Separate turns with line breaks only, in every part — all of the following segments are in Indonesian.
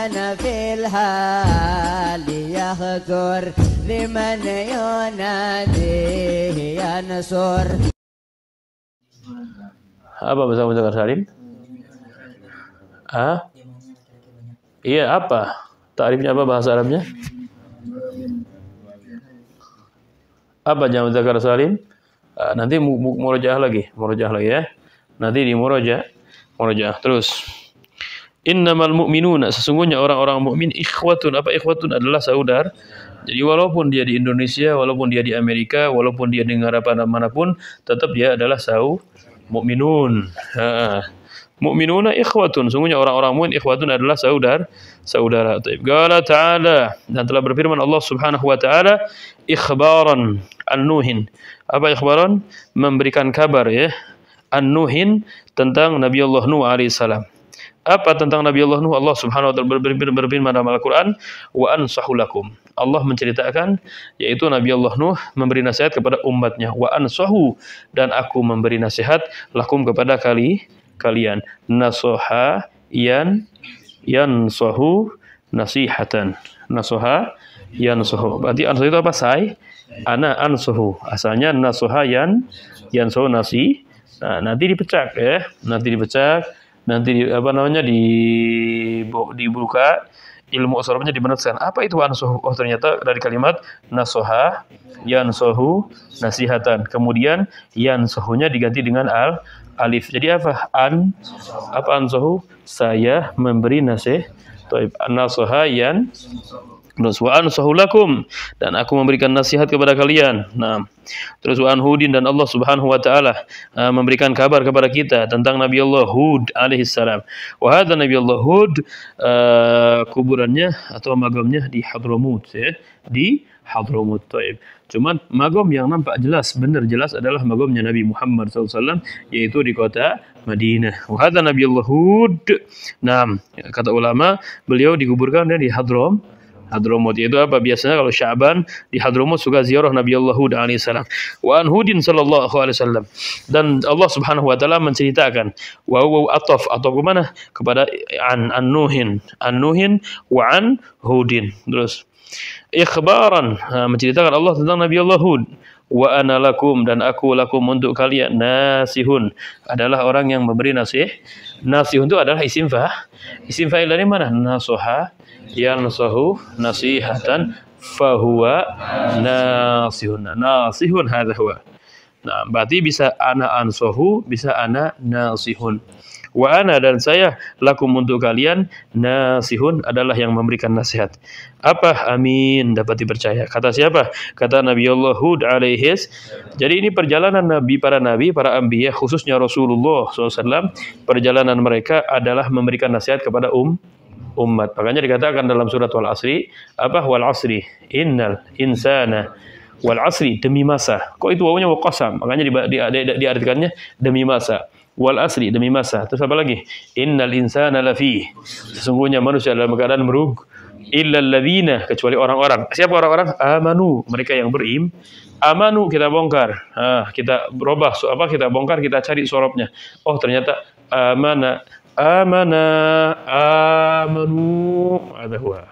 من في الحال يخطر لمن يناديه ينصر.
Apa bahasa Mudzakkar Salim? Iya, apa? Ta'rifnya apa bahasa Arabnya? Apa jamak Mudzakkar Salim? Nanti murojaah lagi ya. Nanti di murojaah. Terus innamal mu'minuna, sesungguhnya orang-orang mukmin ikhwatun. Apa ikhwatun? Adalah saudara. Jadi walaupun dia di Indonesia, walaupun dia di Amerika, walaupun dia di negara manapun, tetap dia adalah mukminun. Mu'minuna ikhwatun, sungguhnya orang-orang mukmin ikhwatun adalah saudara. Qala ta'ala, dan telah berfirman Allah Subhanahu wa taala, ikhbaran an-Nuhin. Apa ikhbaran? Memberikan kabar ya. An-Nuhin tentang Nabi Allah Nuh alaihi salam. Apa tentang Nabi Allah Nuh? Allah Subhanahu wa taala berfirman dalam Al-Qur'an, wa ansahu lakum. Allah menceritakan yaitu Nabi Allah Nuh memberi nasihat kepada umatnya, wa ansahu, dan aku memberi nasihat lakum kepada kalian. Nasoha yansahu nasihatan. Nasoha yansahu. Berarti ansahu itu apa? Ana ansahu. Asalnya nasoha yansahu nasi. Nah, nanti dipecak ya. Nanti dibuka ilmu usulnya dibenarkan. Apa itu ansahu? Oh, ternyata dari kalimat nasoha yansahu nasihatan. Kemudian yansahunya diganti dengan alif. Jadi apa? Apa ansahu? Saya memberi nasihat. Taib. Nasoha wa ansahu lakum, dan aku memberikan nasihat kepada kalian. Nah, terus wa anhudin, dan Allah Subhanahu wa taala memberikan kabar kepada kita tentang Nabi Allah Hud alaihi salam. Wa hadza Nabi Allah Hud kuburannya atau magamnya di Hadramut ya, di Hadramut. Taib. Cuman magam yang nampak jelas adalah magamnya Nabi Muhammad SAW, yaitu di kota Madinah. Wa hadza Nabi Allah Hud. Nah, kata ulama, beliau dikuburkan di Hadramut. Itu apa? Biasanya kalau Sya'ban di Hadramut suka ziarah Nabi Allah Hud alaihi salam. Wa an Hudin sallallahu alaihi wasallam. Dan Allah Subhanahu wa taala menceritakan wa ataf atau ke mana? Kepada an-Nuhin wa an Hudin. Terus ikhbaran, menceritakan Allah tentang Nabi Allah Hud. Wa ana lakum, dan aku lakum untuk kalian, nasihun, adalah orang yang memberi nasihat. Nasihun itu adalah isim fa'il dari mana? Nasoha yansahu nasihatan fahuwa nasihun hadza huwa. Nah, berarti bisa ana ansahu, bisa ana nasihun. Wa ana, dan saya lakum untuk kalian, nasihun, adalah yang memberikan nasihat. Apa? Amin, dapat dipercaya. Kata siapa? Kata Nabi Allah Hud alaihi. Jadi ini perjalanan para nabi, para anbiya, khususnya Rasulullah SAW, perjalanan mereka adalah memberikan nasihat kepada umat. Makanya dikatakan dalam surat Wal Asri, apa? Wal Asri innal insana, wal asri, demi masa. Kok itu wawunya waqasam? Makanya diartikannya demi masa. Wal asri, demi masa. Terus apa lagi? Innal insana lafi, sesungguhnya manusia dalam keadaan illal ladzina, kecuali orang-orang. Siapa orang-orang? Amanu, mereka yang amanu, kita bongkar. Kita berubah, kita bongkar, kita cari sorobnya. Oh, ternyata amanu, ada huwa.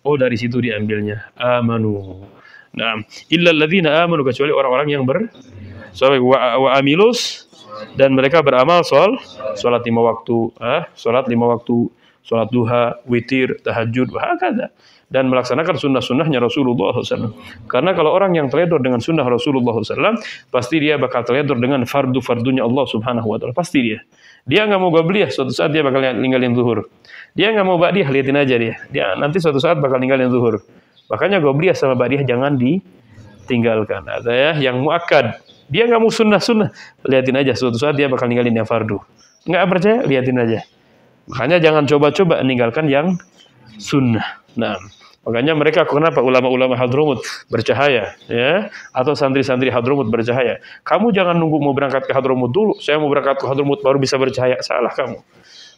Oh, dari situ diambilnya amanu. Nah, illal ladzina amanu, kecuali orang-orang yang wa amilus, dan mereka beramal salat 5 waktu, salat duha, witir, tahajud, wahakadha, dan melaksanakan sunnah-sunnahnya Rasulullah SAW. Karena kalau orang yang teledor dengan sunnah Rasulullah SAW, pasti dia bakal teledor dengan fardu-fardunya Allah Subhanahu wa taala. Pasti dia nggak mau qabliyah, suatu saat dia bakal ninggalin zuhur. Dia nggak mau ba'diyah, liatin aja dia nanti suatu saat bakal ninggalin zuhur. Makanya qabliyah sama ba'diyah jangan ditinggalkan. Ada ya yang muakkad, dia nggak mau sunnah, liatin aja, suatu saat dia bakal ninggalin yang fardu. Nggak percaya, liatin aja. Makanya jangan coba-coba meninggalkan yang sunnah. Nah, makanya mereka, kenapa ulama-ulama Hadramut bercahaya, ya, atau santri-santri Hadramut bercahaya. Kamu jangan nunggu mau berangkat ke Hadramut dulu. Saya mau berangkat ke Hadramut baru bisa bercahaya. Salah kamu.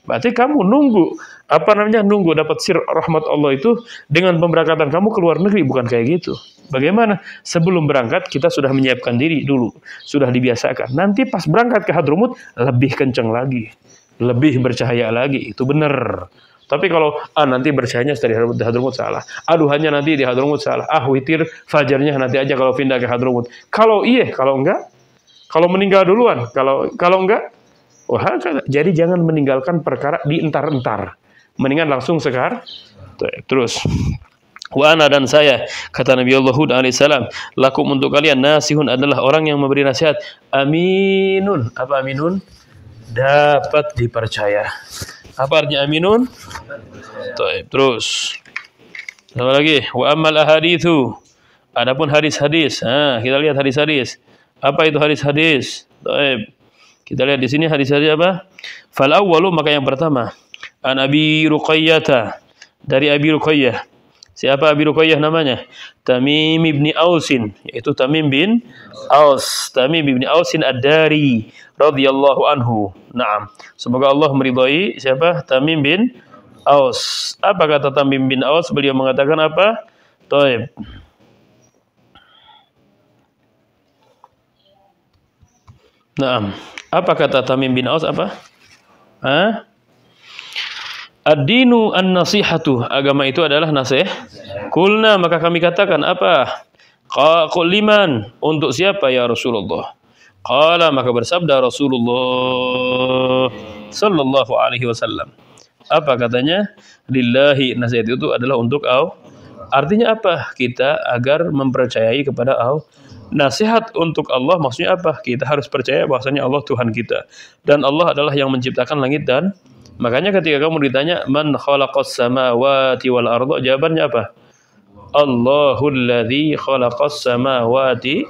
Berarti kamu nunggu dapat sir rahmat Allah itu dengan pemberangkatan kamu ke luar negeri, bukan kayak gitu. Bagaimana? Sebelum berangkat kita sudah menyiapkan diri dulu, sudah dibiasakan. Nanti pas berangkat ke Hadramut lebih kencang lagi, lebih bercahaya lagi. Itu benar. Tapi kalau nanti bersyahnya dari Hadramut salah. Duhanya nanti di Hadramut salah. Witir fajarnya nanti aja kalau pindah ke Hadramut. Kalau iya, kalau enggak, kalau meninggal duluan, kalau enggak, jadi jangan meninggalkan perkara di entar-entar. Mendingan langsung sekar. Terus wa ana dan saya, kata Nabi Allah Hud alaihissalam, lakum untuk kalian nasihun adalah orang yang memberi nasihat. Aminun. Apa aminun? Dapat dipercaya. Apa artinya aminun? Terus apa lagi? Wa ammal ahaditsu. Adapun hadis-hadis. Kita lihat hadis-hadis. Apa itu hadis-hadis? Kita lihat di sini hadis-hadis apa? Fal awwalu, maka yang pertama, an Abi Ruqayyah, dari Abi Ruqayyah. Siapa Abi Ruqayyah namanya? Tamim ibni Ausin, yaitu Tamim bin Aus. Tamim ibni Ausin ad-Dari radhiyallahu anhu. Naam. Semoga Allah meridhai siapa? Tamim bin Aus. Apa kata Tamim bin Aus? Beliau mengatakan apa? Taib. Naam. Apa kata Tamim bin Aus apa? Ad-dinu an-nasihatu. Agama itu adalah nasihat. Kulna, maka kami katakan apa? Qul liman, untuk siapa ya Rasulullah? Qala, maka bersabda Rasulullah sallallahu alaihi wasallam. Apa katanya? Lillahi, nasihat itu adalah untuk Allah. Artinya apa? Kita agar mempercayai kepada Allah. Nasihat untuk Allah maksudnya apa? Kita harus percaya bahwasanya Allah Tuhan kita. Dan Allah adalah yang menciptakan langit dan makanya ketika kamu ditanya man khalaqas samawati wal arda, jawabannya apa? Allahul ladzi khalaqas samawati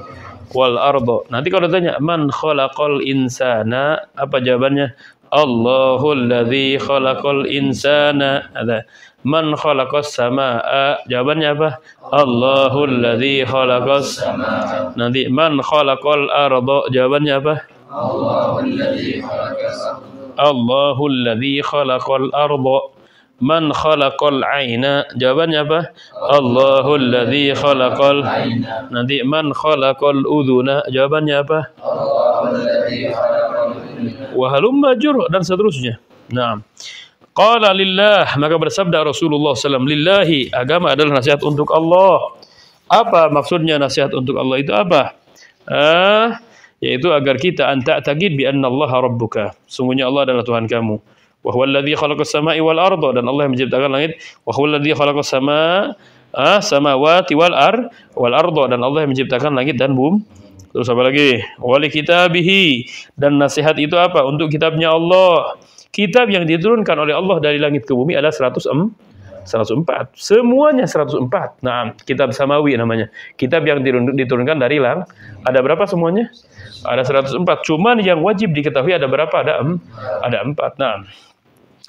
wal arda. Nanti kalau ditanya man khalaqal insana, apa jawabannya? Allahul ladzi khalaqal insana. Ada man khalaqas samaa, jawabannya apa? Allahul ladzi khalaqas. Nanti man khalaqal arda, jawabannya apa? Allahul ladzi khalaqal arda. Man khalaqal aina, jawabannya apa? Allahul ladzi khalaqal. Nanti man khalaqal udhuna, jawabannya apa? Allahul ladzi khalaqal. Wa halumma jur, dan seterusnya. Naam. Qala lillah, maka bersabda Rasulullah SAW, lillahi, agama adalah nasihat untuk Allah. Apa maksudnya nasihat untuk Allah itu apa? Yaitu agar kita anta'taqid bi anna Allah rabbuka. Sungguhnya Allah adalah Tuhan kamu. Wa huwal ladzi khalaqas samaa'i wal arda, dan Allah yang menciptakan langit. Wa huwal ladzi khalaqas samawati wal arda, dan Allah yang menciptakan langit dan bumi. Terus apa lagi? Wa li kitabihi, dan nasihat itu apa? Untuk kitabnya Allah. Kitab yang diturunkan oleh Allah dari langit ke bumi adalah 104. Semuanya 104. Nah, kitab samawi namanya. Kitab yang diturunkan dari langit. Ada berapa semuanya? Ada 104. Cuman yang wajib diketahui ada berapa? Ada 4. Nah,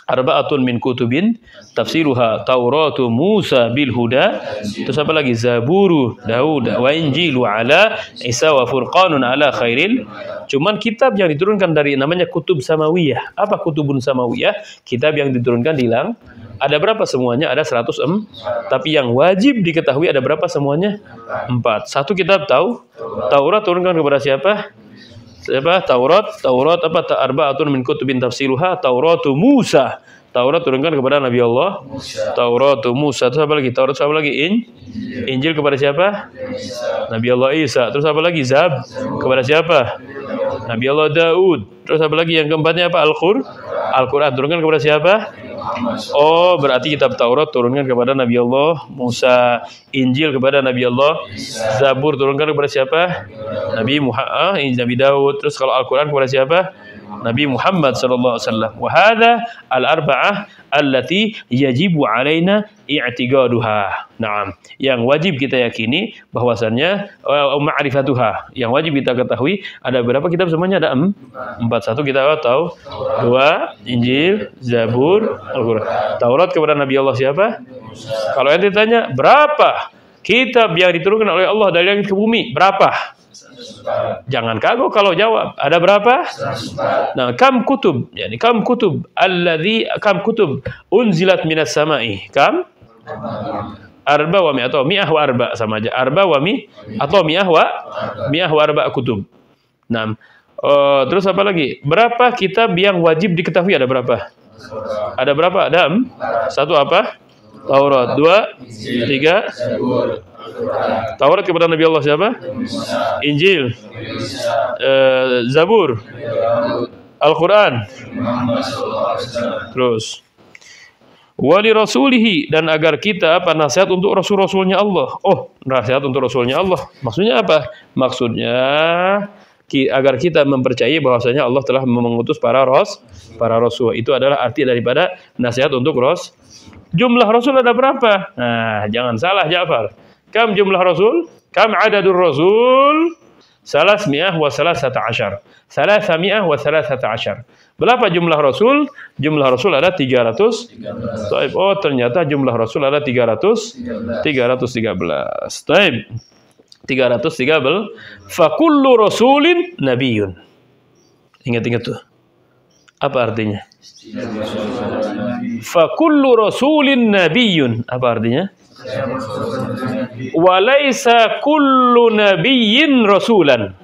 arba'atun min kutubin tafsiruha Tauratu Musa bil huda. Terus apa lagi? Zaburu Daud wa Injilu ala Isa wa Furqanun ala khairil. Cuman kitab yang diturunkan dari namanya kutub samawiyah. Apa kutubun samawiyah? Kitab yang diturunkan di langit. Ada berapa semuanya? Ada 104. Tapi yang wajib diketahui ada berapa semuanya? 4. Satu kitab Taurat turunkan kepada siapa? Taurat apa? Arba'atun min kutubin tafsiluha Tauratu Musa. Taurat turunkan kepada Nabi Allah Tauratu Musa. Terus apa lagi? Taurat apa lagi? Injil kepada siapa? Nabi Allah Isa. Terus apa lagi? Kepada siapa? Nabi Allah Daud. Terus apa lagi? Yang keempatnya apa? Al-Quran turunkan kepada siapa? Oh, berarti kitab Taurat turunkan kepada Nabi Allah Musa. Injil kepada Nabi Allah. Zabur turunkan kepada siapa? Nabi Daud. Terus kalau Al-Quran kepada siapa? Nabi Muhammad sallallahu alaihi wasallam. Wa hadza al-arba'ah allati yajibu alaina i'tiqaduha. Naam, yang wajib kita yakini bahwasannya ma'rifatuha. Yang wajib kita ketahui ada berapa kitab semuanya? Ada 4. Satu kita tahu. 2 Injil, Zabur, Al-Quran. Taurat kepada Nabi Allah siapa? Kalau yang ditanya berapa kitab yang diturunkan oleh Allah dari langit ke bumi? Berapa? Jangan kagok kalau jawab. Ada berapa? Nah, kam kutub unzilat minas sama'i. Kam? Arba wa mi atau mi'ah wa arba, sama aja. Arba wa mi atau mi'ah wa arba kutub. Nah, terus apa lagi? Berapa kitab yang wajib diketahui? Ada berapa? Ada berapa? Ada satu apa? Taurat. Dua, tiga. Taurat kepada Nabi Allah siapa? Injil, Zabur, Al-Quran. Terus wali rasulihi, dan agar kita apa, nasihat untuk rasul-rasulnya Allah. Oh, nasihat untuk rasulnya Allah. Maksudnya apa? Maksudnya agar kita mempercayai bahwasanya Allah telah mengutus para rasul. Itu adalah arti daripada nasihat untuk rasul. Jumlah rasul ada berapa? Nah, jangan salah Ja'far. Kam jumlah rasul? Kam adadur rasul? 313. 313. Berapa jumlah rasul? Jumlah rasul ada 300. Oh, ternyata jumlah rasul ada 313. Taib. 313. Fakullu rasulin nabiyun. Ingat-ingat tuh. Apa artinya? Fakullu rasulin nabiyun. Apa artinya? Walaysa kullu nabiyyin rasulan.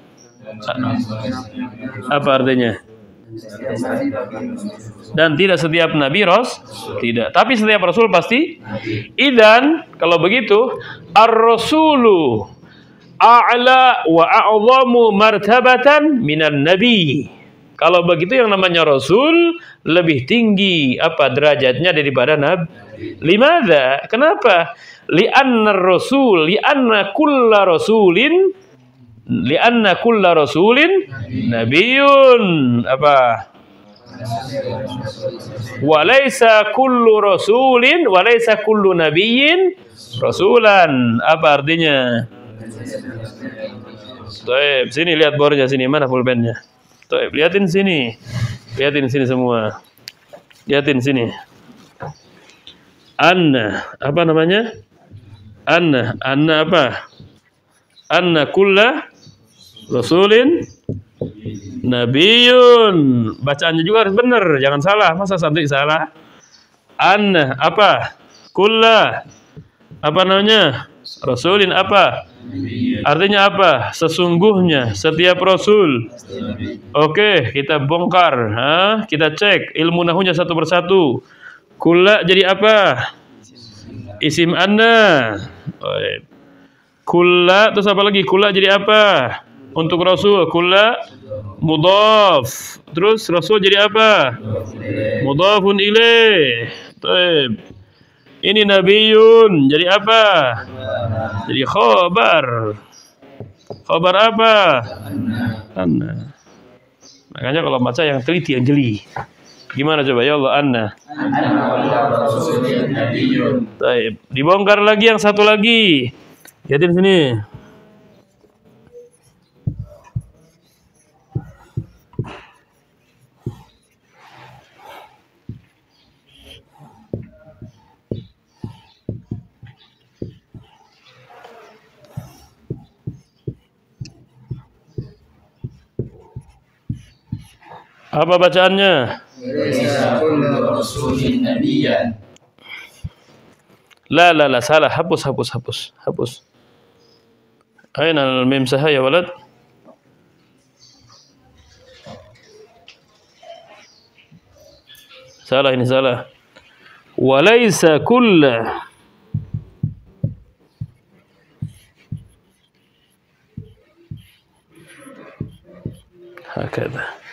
Apa artinya? Dan tidak setiap nabi tidak. Tapi setiap rasul pasti. Idan, kalau begitu, ar-rasulu a'la wa a'zamu martabatan minan nabi. Kalau begitu yang namanya rasul lebih tinggi apa derajatnya daripada nabi. Limadha? Kenapa? Li'anna kulla rasulin nabiyun. Apa? Walaysa kullu nabiyyin rasulan. Apa artinya? Baik, sini lihat bornya sini, mana pulpennya? Baik, lihatin sini. Lihatin sini semua. Lihatin sini. Anna, apa namanya? Anna apa? Anna kulla rasulin nabiyun. Bacaannya juga harus benar, jangan salah. Masa santri salah? Anna apa? Kulla apa namanya? Rasulin apa? Artinya apa? Sesungguhnya setiap rasul. Oke, kita bongkar, kita cek ilmu nahunya satu persatu. Kulla jadi apa? Isim anna. Kulla terus apa lagi? Kulla jadi apa? Untuk rasul kulla mudhaf. Terus rasul jadi apa? Mudhafun ilaih. Baik. Ini nabiyun jadi apa? Jadi khabar. Khabar apa? Anna. Makanya kalau baca yang teliti, yang jeli. Gimana coba ya Allah? Anna. Baik. Dibongkar lagi yang satu lagi. Lihatin sini. Apa bacaannya? La, salah. Hapus. Aina al-mim sahaya walad? Salah, ini salah. Walaysa kulla. Hakada.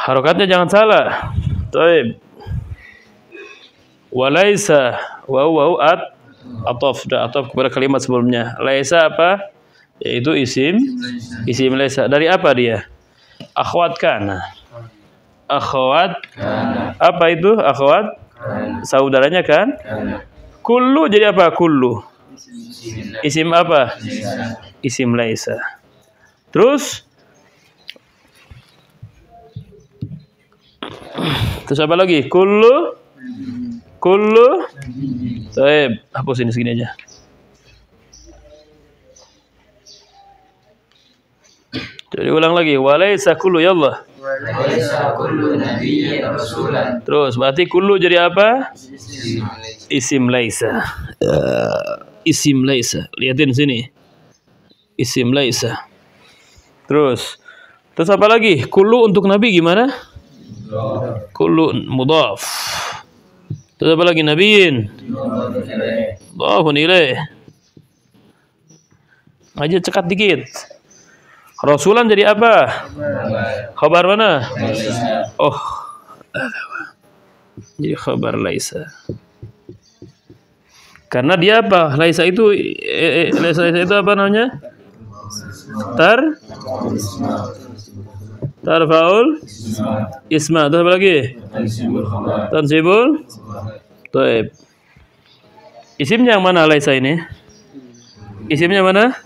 Harokatnya jangan salah. Taib. Walaysa wa ataf kepada kalimat sebelumnya. Laisa apa? Yaitu isim laisa. Dari apa dia? Akhwat kana. Akhwat. Apa itu akhwat? Saudaranya kan? Kullu jadi apa? Kullu. Isim apa? Isim laisa. Terus apa lagi? Kullu. Baik, hapus ini segini aja. Jadi ulang lagi. Walaysa kullu ya Allah. Walaysa kullu nabiyyin rasulan. Terus berarti kullu jadi apa? Isim laisa. Isim laisa. Lihatin sini. Isim laisa. Terus apa lagi? Kullu untuk nabi gimana? Kullu mudhaf. Terus apa lagi? Nabiyin. Mudhafun ilaih. Aja cekat dikit. Rasulan jadi apa? Khabar mana? Oh. Jadi khabar laisa. Karena dia apa? Laisa itu apa namanya? Tarfaul isma. Terus apa lagi? Tansibul. Taib. Isimnya yang mana laisa ini? Isimnya mana?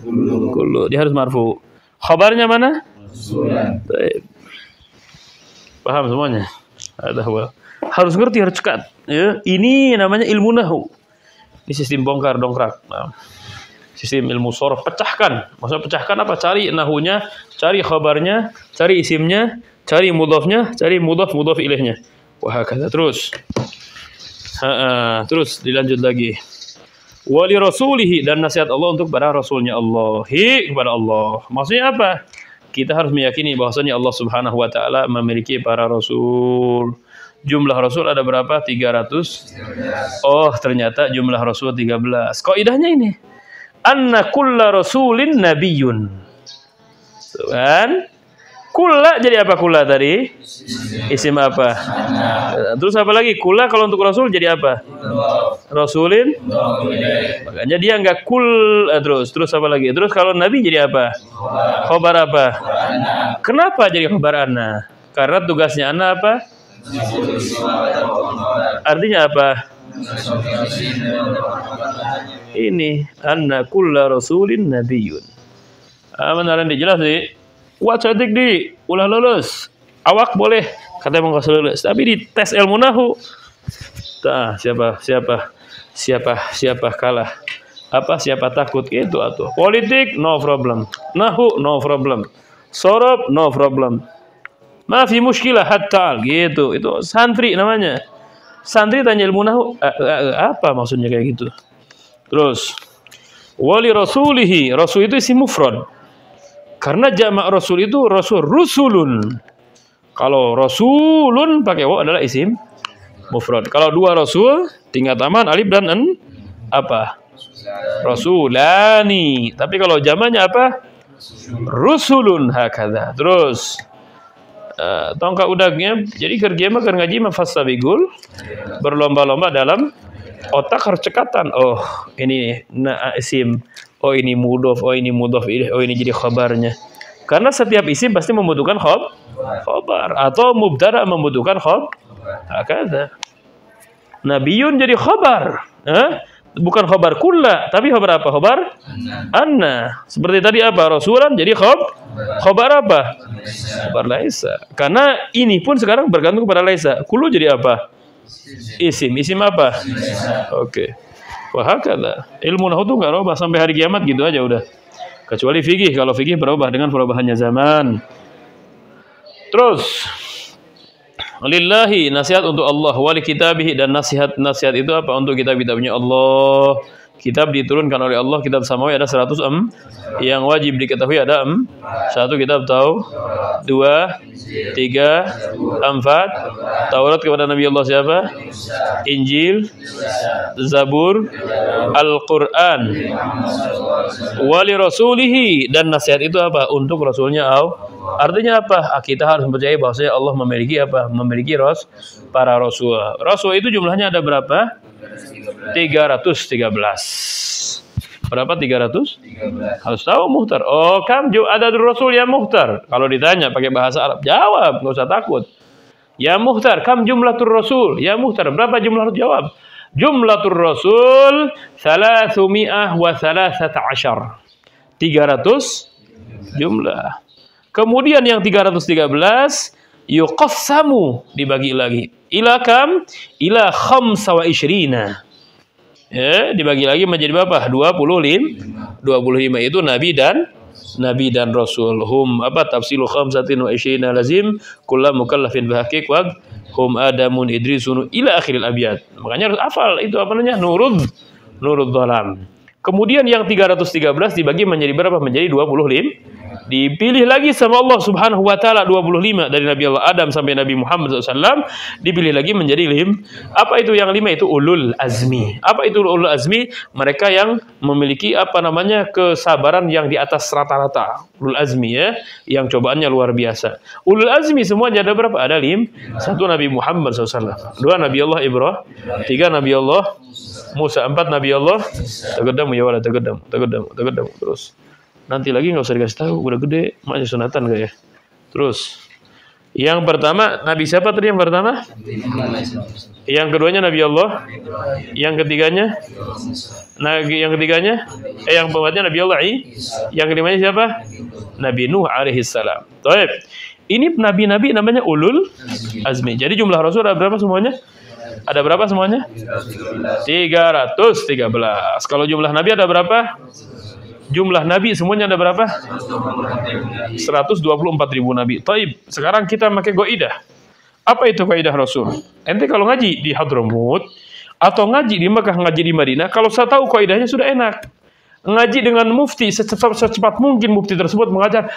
Kullu. Dia harus marfu. Khabarnya mana? Taib. Paham semuanya? Harus ngerti, harus cekat. Ya, ini namanya ilmu nahu. Ini sistem bongkar dongkrak. Nah, sistem ilmu sorof, pecahkan. Maksudnya pecahkan apa? Cari nahunya, cari khabarnya, cari isimnya, cari mudhafnya, cari mudhaf ilaihnya. Wah, kata terus. Terus dilanjut lagi. Wali rasulihi, dan nasihat Allah untuk para rasulnya Allah. Kepada Allah. Maksudnya apa? Kita harus meyakini bahwasanya Allah Subhanahu wa taala memiliki para rasul. Jumlah rasul ada berapa? 300. Oh, ternyata jumlah rasul 13. Kaidahnya ini. Anna kulla rasulin nabiyyun. Kan? Kulla jadi apa kulla tadi? Isim apa? Terus apa lagi? Kulla kalau untuk rasul jadi apa? Rasulin. Makanya dia enggak terus apa lagi? Terus kalau nabi jadi apa? Khabar apa? Kenapa jadi khabar anna? Karena tugasnya anna apa? Artinya apa? Ini anna kulla rasulin nabiyyun. Benaran dijelas sih. Kuat cantik di ulah lulus. Awak boleh kata emang kasih lulus. Tapi di tes ilmu nahu. Tah, siapa kalah. Apa siapa takut itu atuh. Politik no problem. Nahu no problem. Sorob no problem. Maafi muskilah hatta gitu. Itu santri namanya. Santri tanya ilmu nahu apa maksudnya kayak gitu. Terus wali rasulihi, rasul itu isim mufrad. Karena jamak rasul itu rusulun. Kalau rasulun pakai waw adalah isim mufrad. Kalau dua rasul tingkat aman alif dan an apa? Rasulani. Tapi kalau jamaknya apa? Rusulun hakadha. Terus tongkat udangnya, jadi kerja mah ngaji mafasabigul, berlomba-lomba dalam otak harus cekatan. Oh ini isim, oh ini mudhof, oh ini mudhof, oh ini jadi khabarnya. Karena setiap isim pasti membutuhkan khabar atau mubtada membutuhkan kata. Nabiyun jadi khabar, bukan khabar kulla, tapi khabar apa? Khabar anna. Seperti tadi apa? Rasulan jadi khabar apa? Khabar laisa. Karena ini pun sekarang bergantung kepada laisa. Kullu jadi apa? Isim apa? Oke. Wah, hakala. Ilmu nahwu tuh enggak berubah sampai hari kiamat gitu aja udah. Kecuali fikih. Kalau fikih berubah dengan perubahannya zaman. Terus lillahi, nasihat untuk Allah, wali kitabihi, dan nasihat itu apa? Untuk kitab-kitabnya Allah. Kitab diturunkan oleh Allah, kitab samawi ada 100 yang wajib diketahui ada 1 kitab tahu, 2, 3, 4. Taurat kepada Nabi Allah siapa? Injil, Zabur, Al-Quran. Wali rasulihi, dan nasihat itu apa? Untuk rasulnya Allah. Artinya apa? Kita harus percaya bahwasanya Allah memiliki apa? Memiliki para rasul. Rasul itu jumlahnya ada berapa? 313. Berapa 300? Harus tahu muhtar. Oh, ada rasul ya muhtar. Kalau ditanya pakai bahasa Arab, jawab, enggak usah takut. Ya muhtar, kam jumlatur rasul? Ya muhtar, berapa jumlah rasul? Jawab. Jumlatur rasul 313. 300 jumlah. Kemudian yang 313 yuqassamu, dibagi lagi. Ila kam? Ila 25. Ya, dibagi lagi menjadi berapa? 25. 25 itu nabi dan rasul. Hum apa? Tafsilu 25 lazim kullu mukallafin bihaqiq wa hum adamun idrisun ila akhiril abyad. Makanya harus hafal itu apa namanya? Nurud dhalam. Kemudian yang 313 dibagi menjadi berapa? Menjadi 25. Dipilih lagi sama Allah Subhanahu wa taala 25 dari Nabi Allah Adam sampai Nabi Muhammad SAW, dipilih lagi menjadi Apa itu yang 5? Itu ulul azmi. Apa itu ulul azmi? Mereka yang memiliki kesabaran yang di atas rata-rata. Ulul azmi ya, yang cobaannya luar biasa. Ulul azmi semuanya ada berapa? Ada 5. 1 Nabi Muhammad SAW, 2 Nabi Allah Ibrahim, 3 Nabi Allah Musa, 4 Nabi Allah Tegedam ya wala tegedam terus. Nanti lagi nggak usah dikasih tahu, udah gede, masih sunatan gak ya? Terus, yang pertama Nabi siapa tadi yang pertama? Yang keduanya Nabi Allah, yang ketiganya, yang keempatnya Nabi Allah, yang kelimanya siapa? Nabi Nuh alaihissalam. Baik, ini nabi-nabi namanya ulul azmi. Jadi jumlah Rasul ada berapa semuanya? Ada berapa semuanya? 313. Kalau jumlah Nabi ada berapa? Jumlah Nabi semuanya ada berapa? 124.000 Nabi. Taib. Sekarang kita pakai goidah. Apa itu goidah Rasul? Ente kalau ngaji di Hadramut atau ngaji di Mekah, ngaji di Madinah, kalau saya tahu goidahnya sudah enak. Ngaji dengan mufti secepat mungkin mufti tersebut mengajar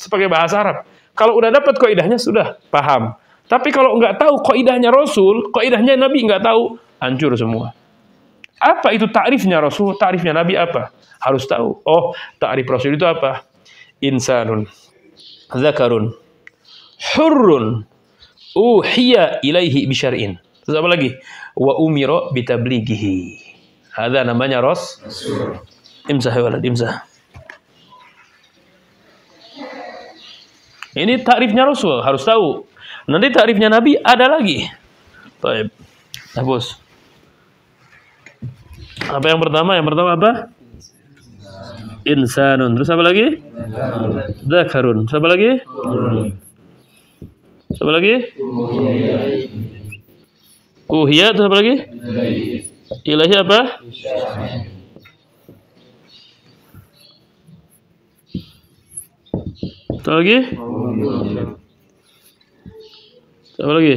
pakai bahasa Arab. Kalau udah dapat goidahnya sudah paham. Tapi kalau nggak tahu goidahnya Rasul, goidahnya Nabi nggak tahu, hancur semua. Apa itu ta'rifnya Rasul? Ta'rifnya Nabi apa? Harus tahu. Oh, ta'rif Rasul itu apa? Insanun, zakarun, hurrun, uhiya ilaihi bisyar'in. Terus apa lagi? Wa umiro bitablighihi. Ada namanya Rasul. Imsah ya walad, imsah. Ini ta'rifnya Rasul, harus tahu. Nanti ta'rifnya Nabi ada lagi. Baik. Hapus. Apa yang pertama? Yang pertama apa? Insanun. Terus apa lagi? Dzakarun. Terus apa lagi? Terus apa lagi? Uhiya. Terus apa lagi? Ilahi apa? Terus apa lagi? Terus apa lagi?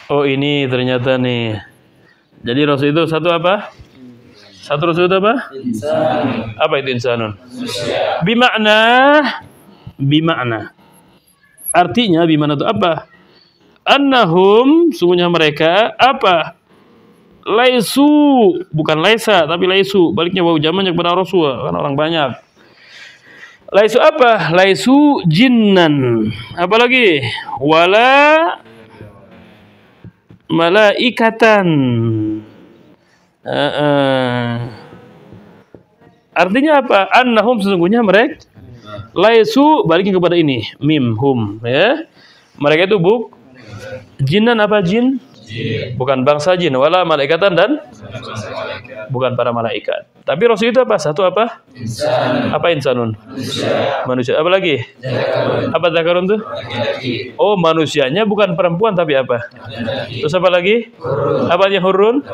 Oh ini ternyata nih. Jadi Rasul itu satu apa? Satu Rasul itu apa? Insan. Apa itu insanun? Bima'na. Artinya bima'na itu apa? Annahum, sungguhnya mereka apa? Laisu, bukan laisa tapi laisu. Baliknya wau jamannya kepada Rasul, kan orang banyak. Laisu apa? Laisu jinnan. Apa lagi? Wala malaikatan. Artinya apa? Annahum, sesungguhnya mereka laisu, balikin kepada ini mim hum ya. Mereka itu jinnan apa jin? Bukan bangsa jin, wala malaikatan dan bukan para malaikat. Tapi Rasul itu apa? Satu apa? Insan. Apa insanun? Manusia. Apa lagi? Zakarun. Apa zakarun tuh? Oh, manusianya bukan perempuan tapi apa? Terus apa lagi? Hurun. Apa yang hurun?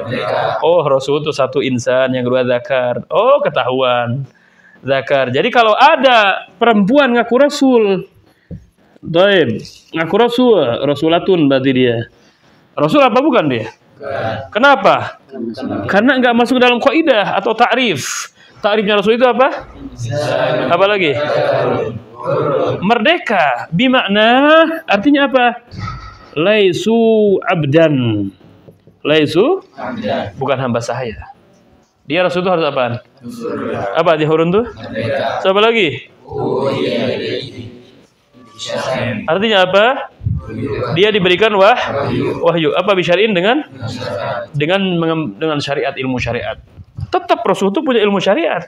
Oh, Rasul itu satu insan, yang kedua zakar. Oh, ketahuan. Zakar. Jadi kalau ada perempuan ngaku Rasul, doib, ngaku Rasul, Rasulatun berarti dia. Rasul apa bukan dia? Kenapa? Karena enggak masuk dalam kaidah atau ta'rif. Ta'rifnya Rasul itu apa? Apa lagi? Merdeka. Bimakna artinya apa? Laisu abdan. Laisu bukan hamba sahaya. Dia Rasul itu harus apaan? Apa dia hurun tuh? Siapa lagi? Artinya apa? Dia diberikan wahyu. Apa bisyari'in dengan syariat, ilmu syariat. Tetap Rasul itu punya ilmu syariat.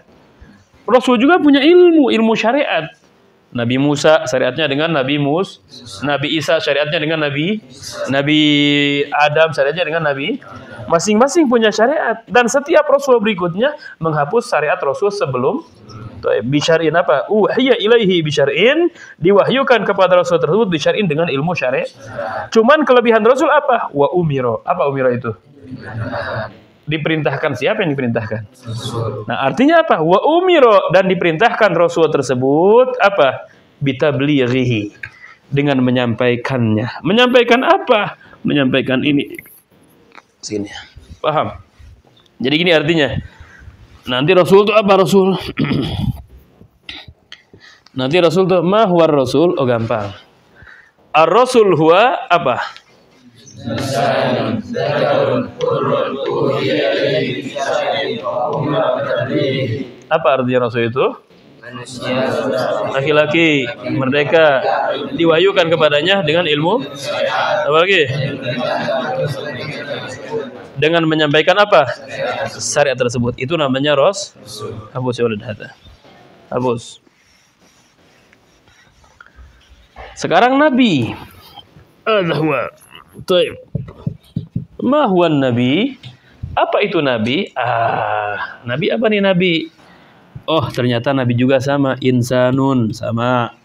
Rasul juga punya ilmu syariat. Nabi Musa syariatnya dengan Nabi Isa syariatnya dengan Nabi Adam syariatnya dengan Nabi. Masing-masing punya syariat, dan setiap Rasul berikutnya menghapus syariat Rasul sebelum. Bisyar'in apa? Uhiya ilaihi bisyar'in, diwahyukan kepada Rasul tersebut bisyar'in dengan ilmu syariat. Cuman kelebihan Rasul apa? Wa umiro. Apa umiro itu? Diperintahkan. Siapa yang diperintahkan? Nah, artinya apa? Wa umiro, dan diperintahkan Rasul tersebut apa? Bitablighihi, dengan menyampaikannya. Menyampaikan apa? Menyampaikan ini. Sini. Paham? Jadi gini artinya. Nanti Rasul itu apa Rasul? Nanti Rasul itu ma huwa Rasul, oh gampang. Ar-Rasul huwa apa? Apa artinya Rasul itu? Laki-laki merdeka diwahyukan kepadanya dengan ilmu apa lagi? Dengan menyampaikan apa? Syariat tersebut. Itu namanya Hapus ya ulad hada. Hapus. Sekarang Nabi. Ma huwa Nabi? Apa itu Nabi? Nabi apa nih Nabi? Oh, ternyata Nabi juga sama, insanun sama.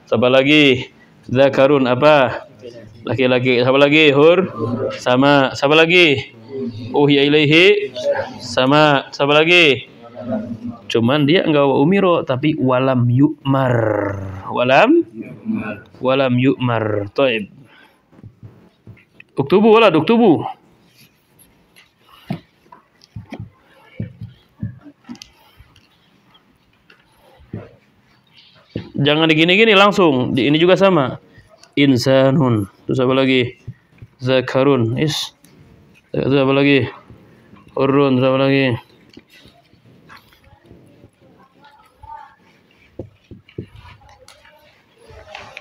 Siapa lagi? Zakarun apa? Laki-laki. Siapa lagi? Hur sama. Siapa lagi? Uhiya ilaihi sama. Siapa lagi? Cuman dia enggak umiro tapi walam yu'mar. Walam yu'mar. Taib. Uktubu wala uktubu. Jangan digini-gini langsung. Ini juga sama. Insanun. Terus apa lagi? Zakarun. Terus apa lagi? Urun. Terus apa lagi?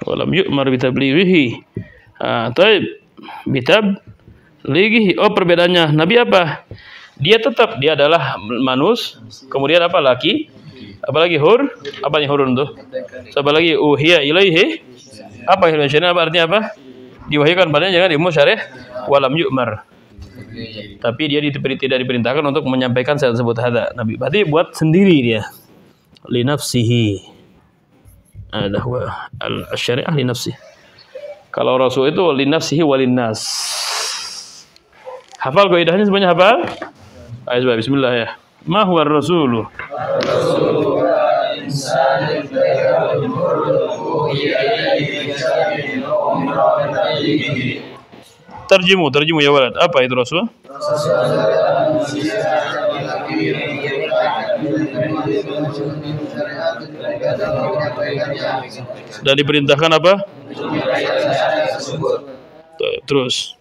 Walam yu'mar bitablighihi. Taib. Bitablighihi. Oh, perbedaannya. Nabi apa? Dia adalah kemudian apa? Laki. Apalagi hur? Apa yang hurun tuh? Siapa lagi? Uhiya ilaihi. Apa yang syariah? Apa artinya apa? Diwahyukan padanya jangan ilmu syariah. Walam yu'mar. Tapi dia tidak diperintahkan untuk menyampaikan syariat tersebut hada Nabi. Berarti buat sendiri dia. Li nafsihi. Ada huwa al-syariah li nafsihi. Kalau Rasul itu li nafsihi walin nas. Hafal kaidahnya semuanya hafal? Ayo bismillah ya. Ma huwa ar-rasulu? Terjemu ya walad. Apa itu Rasul? Dan diperintahkan apa? Terus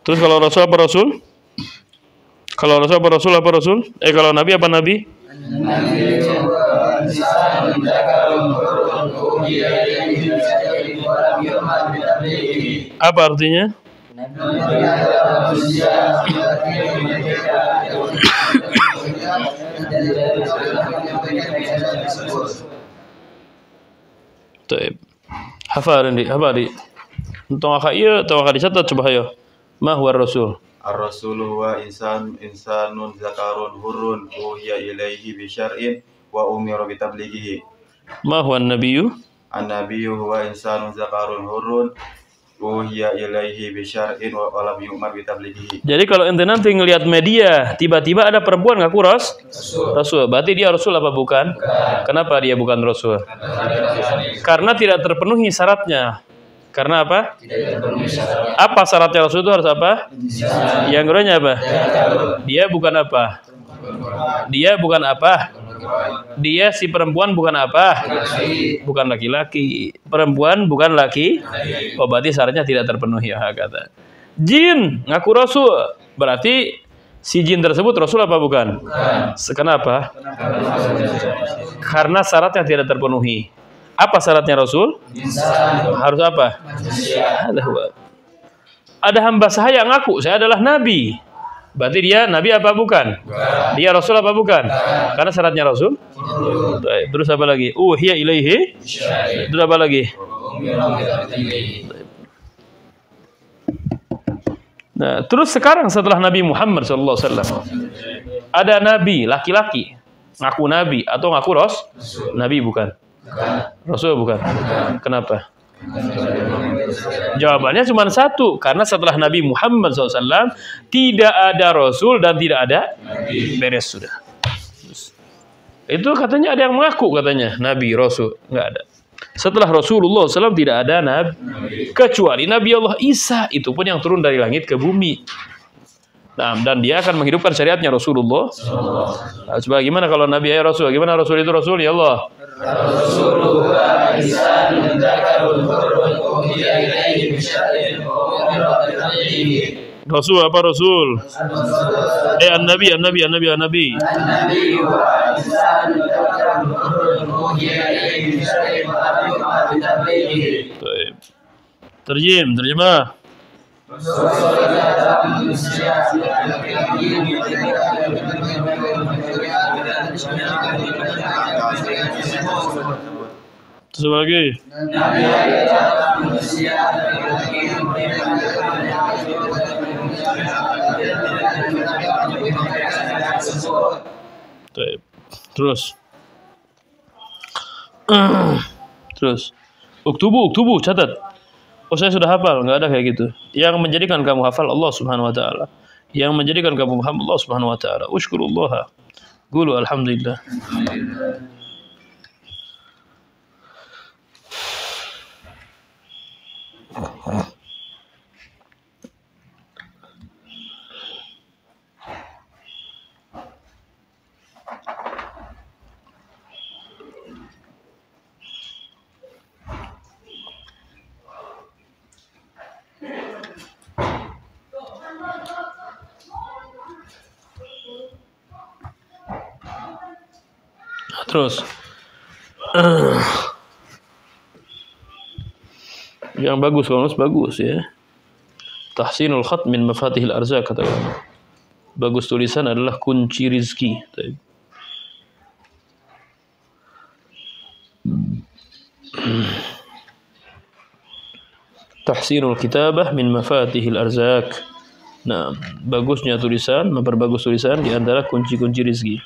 kalau Rasul apa Rasul? Kalau Rasul apa Rasul apa Rasul? Kalau Nabi apa Nabi? Apa artinya? Taib. Hafal di. Untuk akhiya atau akhiya dicatat coba ayo. Ma huwa Rasul?
Ar-Rasulu wa insanun zakarun hurrun uhiya ilaihi bi syar'in wa umira bi tablighihi.
Ma huwa an-nabiyyu?
An-nabiyyu huwa insanun zakarun hurrun uhiya ilaihi bi syar'in wa lam yu'mar bi tablighihi. Jadi
kalau ente nanti ngelihat media tiba-tiba ada perempuan ngaku Rasul. Berarti dia Rasul apa bukan? Kenapa dia bukan Rasul? Karena tidak terpenuhi syaratnya. Karena apa? Apa syaratnya Rasul itu harus apa? Yang keduanya apa? Dia bukan apa? Dia si perempuan bukan apa? Bukan laki-laki. Perempuan bukan laki. Oh, berarti syaratnya tidak terpenuhi ya kata. Jin ngaku Rasul. Berarti si jin tersebut Rasul apa bukan? Kenapa? Karena syaratnya tidak terpenuhi. Apa syaratnya Rasul? Harus apa? Ada hamba sahaya yang ngaku saya adalah Nabi. Berarti dia Nabi apa bukan? Dia Rasul apa bukan? Karena syaratnya Rasul. Terus apa lagi? Uhiya ilaihi. Terus apa lagi? Nah, terus sekarang setelah Nabi Muhammad SAW ada Nabi laki-laki ngaku Nabi atau ngaku Nabi bukan? Rasul bukan? Kenapa? Jawabannya cuma satu. Karena setelah Nabi Muhammad SAW tidak ada Rasul dan tidak ada beres sudah. Itu katanya ada yang mengaku katanya Nabi Rasul. Nggak ada. Setelah Rasulullah SAW tidak ada Nabi kecuali Nabi Allah Isa. Itu pun yang turun dari langit ke bumi. Nah, dan dia akan menghidupkan syariatnya Rasulullah. Nah, sebagaimana kalau Nabi ya Rasul, gimana Rasul itu Rasul ya Allah? Rasulullah insanun dzakarun hurrun uhiya ilaihi bi syar'in wa umira bi tablighihi. Rasul apa Rasul? An-Nabi. An-Nabi wa insanun dzakarun hurrun uhiya ilaihi bi syar'in wa umira bi tablighihi. Baik. Terjemah. Sebagai terus uktubu catat. Oh, saya sudah hafal, nggak ada kayak gitu. Yang menjadikan kamu hafal Allah Subhanahu wa taala. Yang menjadikan kamu paham Allah Subhanahu wa taala. Ushkurullah. Qulu alhamdulillah. Terus yang bagus ya. Tahsinul khat min mafatihil arzaq kata ulama. Bagus tulisan adalah kunci rizki. Tahsinul kitabah min mafatihil arzaq. Nah, bagusnya tulisan, memperbagus tulisan di antara kunci-kunci rizki.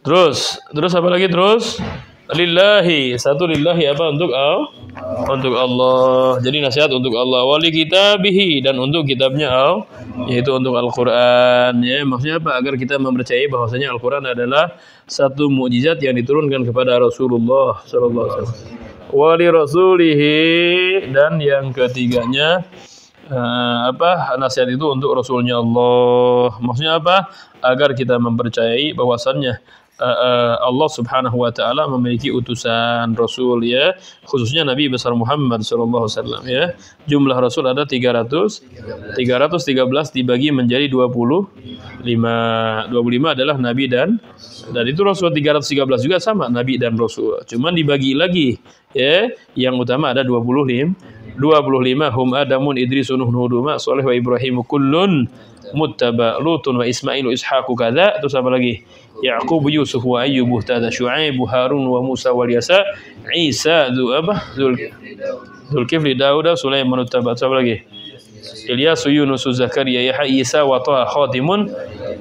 Terus apa lagi terus? Lillahi, satu lillahi apa untuk Allah. Jadi nasihat untuk Allah, wali kitabihi dan untuk kitabnya Allah, yaitu untuk Al-Qur'an ya. Maksudnya apa? Agar kita mempercayai bahwasanya Al-Qur'an adalah satu mukjizat yang diturunkan kepada Rasulullah sallallahu alaihi wasallam. Wali rasulihi dan yang ketiganya nasihat itu untuk Rasulnya Allah. Maksudnya apa? Agar kita mempercayai bahwasannya Allah Subhanahu wa taala memiliki utusan rasul ya, khususnya Nabi besar Muhammad sallallahu alaihi wasallam ya. Jumlah rasul ada 313 dibagi menjadi 25 adalah nabi dan itu rasul. 313 juga sama nabi dan rasul, cuman dibagi lagi ya. Yang utama ada 25 hum Adamun Idrisun Nuhun Saleh wa Ibrahim kullun muttaba Lutun wa Ismailu Ishaqu kadza. Terus apa lagi? Yaqub Yusuf wa Ayyub Tada Syuaib Harun wa Musa wal Yasa Isa Zulkifli Daud Sulaiman Uttaba. Apa lagi? Ilyas Yunus Zakaria Yahya Isa wa Taha Khatimun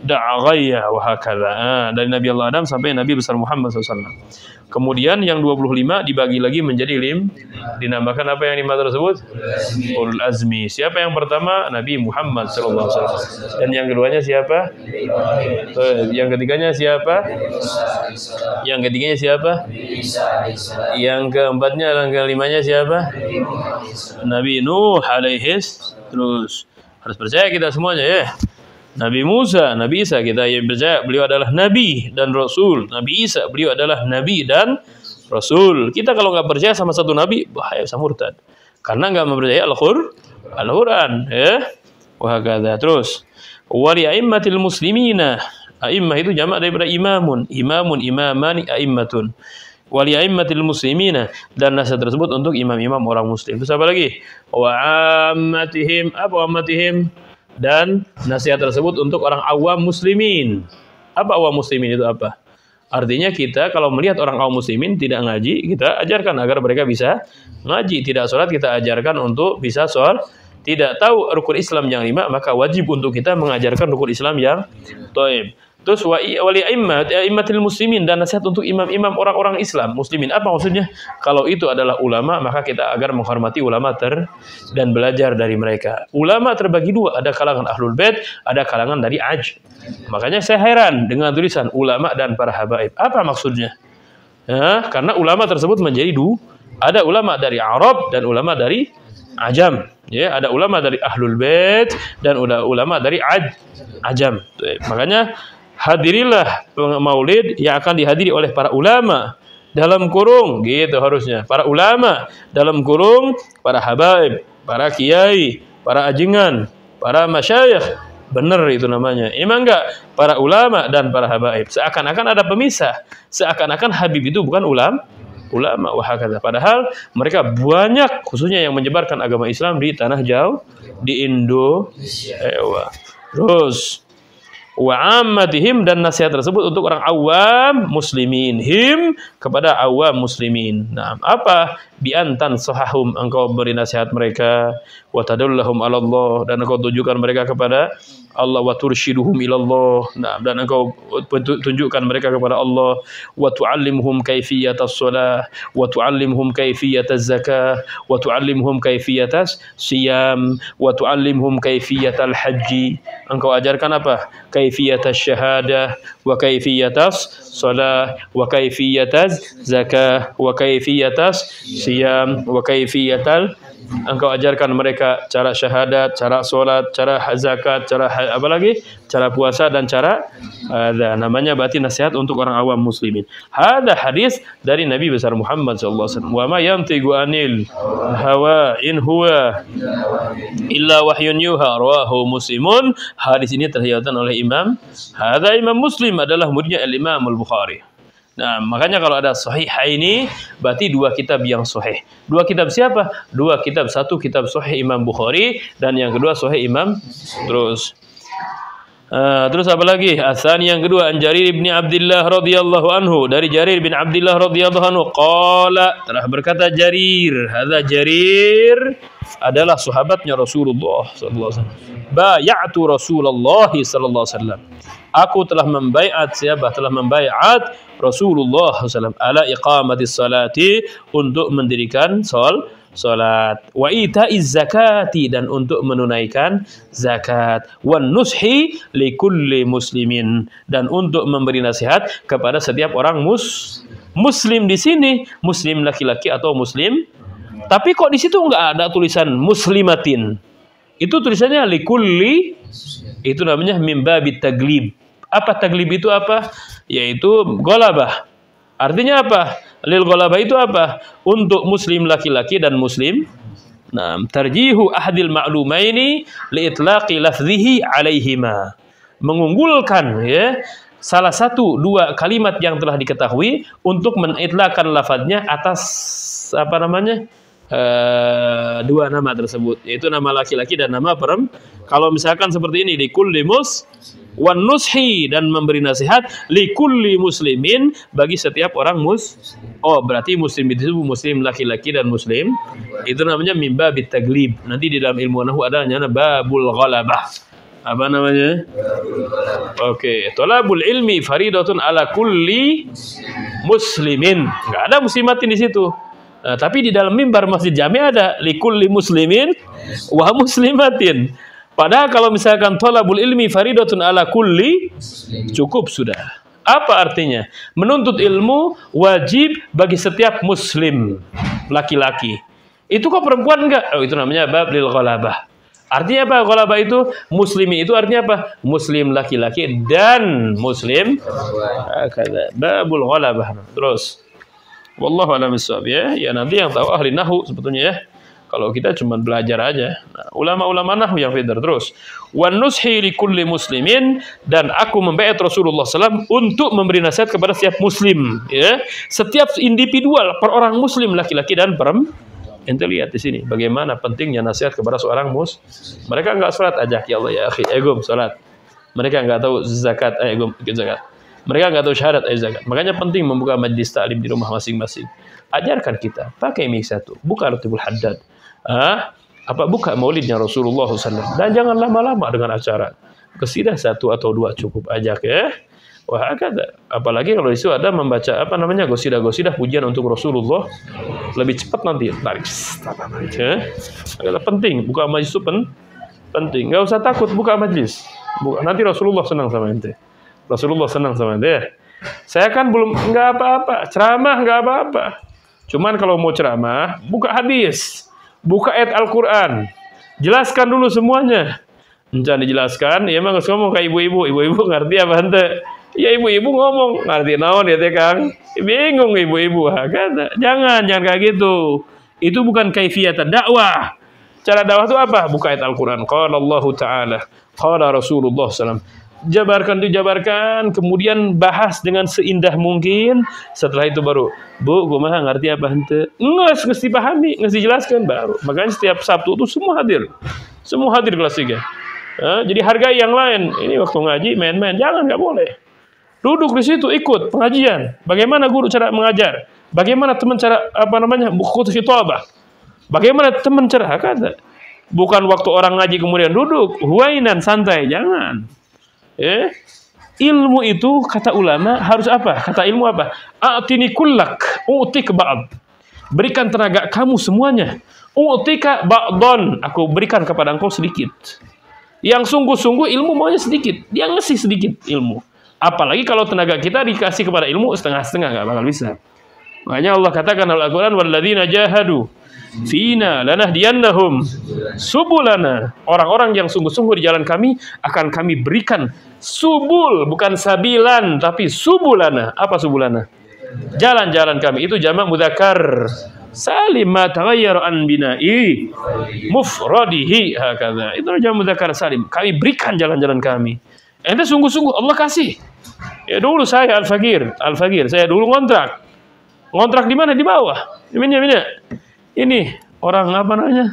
Da'ghaya wa hakadha. Dari Nabi Allah Adam sampai Nabi besar Muhammad SAW. Kemudian yang 25 dibagi lagi menjadi dinamakan apa yang 5 tersebut? Ulul azmi. Siapa yang pertama? Nabi Muhammad sallallahu alaihi wasallam. Dan yang keduanya siapa? Yang ketiganya siapa? Yang keempatnya dan kelimanya siapa? Nabi Nuh alaihis. Terus harus percaya kita semuanya ya. Nabi Musa, Nabi Isa, kita yang percaya beliau adalah Nabi dan Rasul. Nabi Isa, beliau adalah Nabi dan Rasul. Kita kalau nggak percaya sama satu Nabi, bahaya, bisa murtad. Karena nggak mempercayai Al-Quran. Ya. Wahakadha. Terus, wali a'immatil muslimina. A'immah itu jamak daripada imamun. Imamani, a'immatun. Wali a'immatil muslimina. Dan nasihat tersebut untuk imam-imam orang muslim. Terus apa lagi? Wa'ammatihim. Apa wa'ammatihim? Dan nasihat tersebut untuk orang awam muslimin. Apa awam muslimin itu apa? Artinya kita kalau melihat orang awam muslimin tidak ngaji, kita ajarkan agar mereka bisa ngaji. Tidak sholat, kita ajarkan untuk bisa sholat. Tidak tahu rukun Islam yang 5, maka wajib untuk kita mengajarkan rukun Islam yang thaib. Terus wali a'immatil muslimin dan nasihat untuk imam-imam orang-orang Islam muslimin. Apa maksudnya? Kalau itu adalah ulama, maka kita agar menghormati ulama dan belajar dari mereka. Ulama terbagi dua, ada kalangan ahlul bait, ada kalangan dari Makanya saya heran dengan tulisan ulama dan para habaib. Apa maksudnya? Ya, karena ulama tersebut menjadi ada ulama dari Arab dan ulama dari ajam. Ya, ada ulama dari Ahlul Bait dan ulama dari ajam. Makanya hadirilah maulid yang akan dihadiri oleh para ulama dalam kurung gitu harusnya. Para ulama dalam kurung para habaib, para kiai, para ajengan, para masyayikh. Benar itu namanya. Ini mah enggak para ulama dan para habaib. Seakan-akan ada pemisah. Seakan-akan habib itu bukan ulama wahakadha. Padahal mereka banyak khususnya yang menyebarkan agama Islam di tanah jauh di Indonesia. Terus wa ammatihim dan nasihat tersebut untuk orang awam muslimin him kepada awam muslimin. Nah, apa? Bi antan sahahum engkau beri nasihat mereka wa tadullahum ala Allah dan engkau tunjukkan mereka kepada Allah wa turshiduhum ila Allah. Nah, dan engkau tunjukkan mereka kepada Allah wa tuallimhum kaifiyatas shalah wa tuallimhum kaifiyatas zakah wa tuallimhum kaifiyatas siyam wa tuallimhum kaifiyatal haji. Engkau ajarkan apa? Kaifiyatas syahadah wa kaifiyatas shalah wa kaifiyatas zakah wa kaifiyatas siyam wa kaifiyatal. Engkau ajarkan mereka cara syahadat, cara solat, cara zakat, cara apa lagi? Cara puasa dan cara ada namanya berarti nasihat untuk orang awam muslimin. Ada hadis dari Nabi besar Muhammad sallallahu alaihi wasallam. Wa ma yantiqu anil hawa in huwa illa wahyun yuha rawahu Muslimun. Hadis ini terriwayatkan oleh Imam Muslim adalah muridnya Al-Imam Al-Bukhari. Nah, makanya kalau ada sahih ini berarti dua kitab yang sahih. Dua kitab siapa? Dua kitab. Satu kitab sahih Imam Bukhari dan yang kedua sahih Imam. Terus apa lagi? Asani yang kedua an Jarir bin Abdullah radhiyallahu anhu, dari Jarir bin Abdullah radhiyallahu anhu qala, telah berkata Jarir, hadza Jarir adalah sahabatnya Rasulullah sallallahu alaihi wasallam. Bay'atu Rasulullah sallallahu alaihi wasallam. Aku telah membaiat siapa? Telah membaiat Rasulullah SAW ala iqamatis salati untuk mendirikan salat, wa ita'iz zakati dan untuk menunaikan zakat, wan nushi likulli muslimin dan untuk memberi nasihat kepada setiap orang muslim. Di sini muslim laki-laki atau muslim, tapi kok di situ enggak ada tulisan muslimatin. Itu tulisannya likulli, itu namanya mimbabit taglib. Apa taglib itu apa? Yaitu golabah. Artinya apa? Lil golabah itu apa? Untuk muslim laki-laki dan muslim. Nah, tarjihu ahadil ma'lumaini li itlaqi lafzihi alaihima. Mengunggulkan ya salah satu dua kalimat yang telah diketahui untuk menitlakan lafadznya atas apa namanya? Dua nama tersebut, yaitu nama laki-laki dan nama perempuan. Kalau misalkan seperti ini, likulli wan nushi dan memberi nasihat likulli muslimin bagi setiap orang berarti muslim itu muslim laki-laki dan muslim. Itu namanya mimba bitaglib. Nanti di dalam ilmu nahwu ada namanya babul ghalabah. Apa namanya? Oke, thalabul ilmi faridatun ala kulli muslimin. Enggak ada muslimatin di situ. Nah, tapi di dalam mimbar Masjid Jami ada likulli muslimin wa muslimatin. Padahal kalau misalkan thalabul ilmi faridatun ala kulli, cukup sudah. Apa artinya? Menuntut ilmu wajib bagi setiap muslim laki-laki. Itu kok perempuan enggak? Oh, itu namanya bab lil ghalabah. Artinya apa ghalabah itu? Muslimi itu artinya apa? Muslim laki-laki dan muslim babul ghalabah. Terus wallahu a'lam bishawab ya. Ya nanti yang tahu ahli nahwu sebetulnya ya. Kalau kita cuma belajar aja. Nah, ulama-ulama nahwu yang pintar terus. Wan nushi likulli muslimin dan aku membaiat Rasulullah SAW untuk memberi nasihat kepada setiap muslim ya. Setiap individual per orang muslim laki-laki dan perempuan. Ente lihat di sini bagaimana pentingnya nasihat kepada seorang mereka enggak salat ajak ya Allah ya akhi egum salat. Mereka enggak tahu zakat egum ikut zakat. Mereka enggak tahu syahadat zakat. Makanya penting membuka majlis taklim di rumah masing-masing. Ajarkan kita pakai mic satu, buka Ratibul Haddad. Buka maulidnya Rasulullah SAW dan jangan lama-lama dengan acara. Kesidah satu atau dua cukup ajak ya. Wah, apalagi kalau di situ ada membaca gosidah-gosidah pujian untuk Rasulullah, lebih cepat nanti tarik. Ya. Penting buka majlis itu penting. Enggak usah takut buka majlis. Nanti Rasulullah senang sama ente. Rasulullah senang sama ente. Ya. Saya kan belum enggak apa-apa, ceramah enggak apa-apa. Cuman kalau mau ceramah buka hadis. Buka ayat Al-Quran. Jelaskan dulu semuanya. Jangan dijelaskan, ya emang ngomong ke ibu-ibu. Ibu-ibu ngerti apa hente? Ya ibu-ibu ngomong, ngerti naon ya teh Kang. Bingung ibu-ibu. Jangan kayak gitu. Itu bukan kaifiyatan dakwah. Cara dakwah itu apa? Buka ayat Al-Quran. Qala Allah Ta'ala. Qala Rasulullah SAW. Jabarkan, kemudian bahas dengan seindah mungkin. Setelah itu baru, Bu, kumaha ngerti apa hente? Nges dipahami, nges dijelaskan baru. Makanya setiap Sabtu itu semua hadir kelas 3. Jadi hargai yang lain. Ini waktu ngaji main-main, jangan, nggak boleh. Duduk di situ ikut pengajian. Bagaimana guru cara mengajar? Bagaimana teman cara buku khitabah? Bagaimana teman cara kata? Bukan waktu orang ngaji kemudian duduk, huainan santai, jangan. Ilmu itu kata ulama harus apa? Kata ilmu apa? A'tini kullak, u'tik ba'd. Berikan tenaga kamu semuanya. U'tika ba'don, aku berikan kepada engkau sedikit. Yang sungguh-sungguh ilmu maunya sedikit, dia ngasih sedikit ilmu. Apalagi kalau tenaga kita dikasih kepada ilmu setengah-setengah, nggak bakal bisa. Makanya Allah katakan dalam Al-Quran, walladzina jahadu fina lanahdiyannahum subulana. Orang-orang yang sungguh-sungguh di jalan kami akan kami berikan subul, bukan sabilan, tapi subulana. Apa subulana? Jalan-jalan kami. Itu jamak mudzakkar salim ma taghayyara an bina'i mufradihi hakadha. Itu jamak mudzakkar salim. Kami berikan jalan-jalan kami. Ente sungguh-sungguh Allah kasih. Ya dulu saya Al-Fagir, saya dulu ngontrak di mana? Di bawah. Ini orang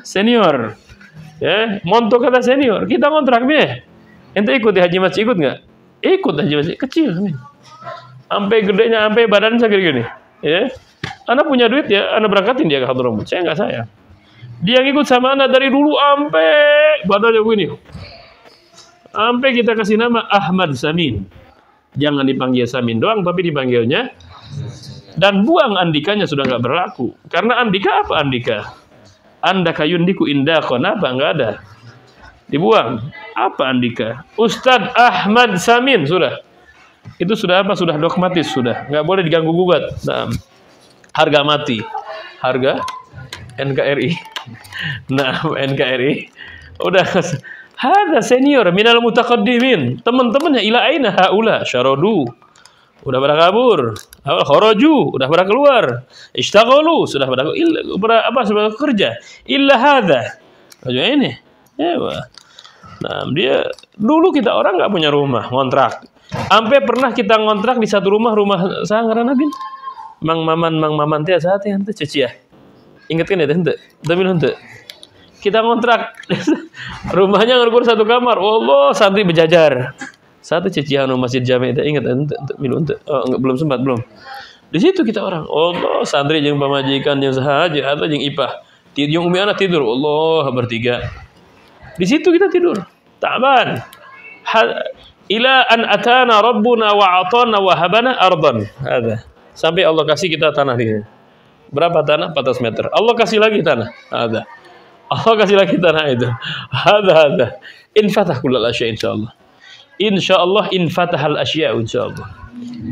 senior. Ya, montok kata senior. Kita ngontrak nih. Ente ikut di haji masjid, ikut nggak? Ikut haji masjid kecil nih. Sampai gedenya, sampai badan saya gini. Ya. Anak punya duit ya, anak berangkatin dia ke Hadramut. Saya nggak sayang. Dia ngikut sama anak dari dulu sampai badannya begini. Sampai kita kasih nama Ahmad Samin. Jangan dipanggil Samin doang, tapi dipanggilnya. Dan buang andikanya sudah nggak berlaku. Karena andika apa andika? Anda kayundiku indakon apa? Nggak ada. Dibuang. Apa andika? Ustadz Ahmad Samin sudah. Itu sudah apa? Sudah dogmatis sudah. Nggak boleh diganggu gugat. Nah, harga mati. Harga NKRI. Nah, NKRI. Udah. Hada senior minal mutaqaddimin. Teman-temannya ila aina haula syaradu. Udah pada kabur, kharaju, udah pada keluar, ishtaghalu, sudah pada sudah kerja. Illa hadza. Ini. Ya, nah, dia dulu kita orang nggak punya rumah, ngontrak. Sampai pernah kita ngontrak di satu rumah saya ngaranna bin. Mang Maman teh saat yang teh cecia. Ingat kan ya teh? Tapi henteu. Kita ngontrak. Rumahnya ngukur satu kamar. Allah, santri berjajar. Satu cicihan masjid jami itu ingat belum sempat belum. Di situ kita orang, Allah santri jeung pamajikan jeung sahaja atau jeung ipah. Jeung umi anak tidur, Allah bertiga. Di situ kita tidur. Ta'ban. Ila an atana rabbuna wa atana wa habana ardan. Ada. Sampai Allah kasih kita tanah ini. Berapa tanah? 400 meter. Allah kasih lagi tanah. Ada. Allah kasih lagi tanah itu. Ada. Infatah kullal asya insyaallah. Insyaallah infatahal asya insyaallah.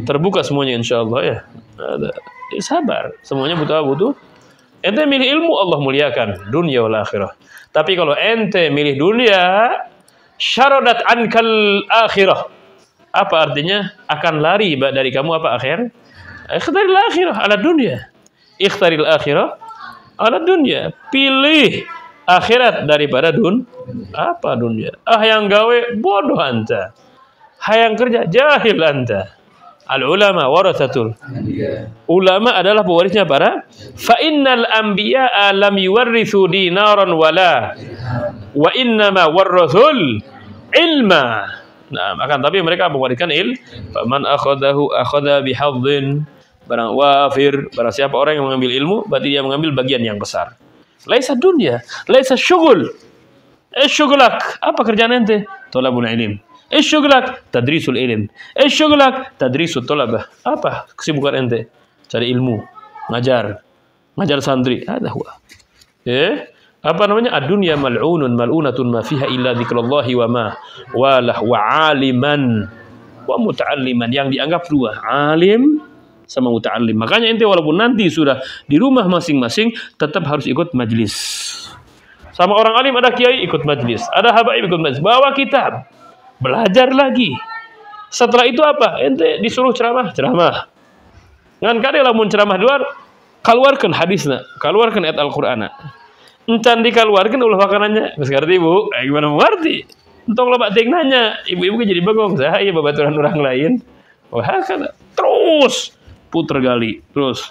Terbuka semuanya insyaallah ya. Ada. Sabar. Semuanya butuh. Ente milih ilmu Allah muliakan dunia wal akhirah. Tapi kalau ente milih dunia syaradat ankal akhirah. Apa artinya? Akan lari dari kamu apa akhir? Ikhtaril akhirah ala dunia. Ikhtaril akhirah ala dunia. Pilih akhirat daripada dunia. Yang gawe bodoh anta. Yang kerja jahil anta. Al ulama warathatul. Ulama adalah pewarisnya para. Fa innal anbiya'a lam yuwarrithu dinaran wala wa innama warrathul ilma. Nah, akan tapi mereka mewariskan faman akhadahu akhadha bihadzin. Barang wafir, barang siapa orang yang mengambil ilmu, berarti dia mengambil bagian yang besar. Laisa dunia, laisa syughul. Syughlak, apa kerjaan ente? Thalabul ilm. Syughlak, tadrisul ilm. Syughlak, tadrisut thalabah. Apa kesibukan ente? Cari ilmu, ngajar santri. Ada huwa. Apa namanya? Ad-dunya mal'unun mal'unatun ma fiha illa dzikrullahi wa ma walah wa aliman wa muta'alliman. Yang dianggap dua, alim sama muta'allim. Makanya ente walaupun nanti sudah di rumah masing-masing, tetap harus ikut majlis. Sama orang alim ada kiai ikut majlis, ada habaib ikut majlis, bawa kitab, belajar lagi. Setelah itu apa? Ente disuruh ceramah. Ngan kade lamun ceramah luar, keluarkan hadisna, keluarkan ayat Al-Qur'ana. Encan dikeluarkan ulah makanannya. Geus ngarti Bu? Gimana mau ngerti? Entong loba teuing nanya, ibu-ibu jadi bengong, saha ieu babaturan orang lain. Wah, kan terus puter gali, terus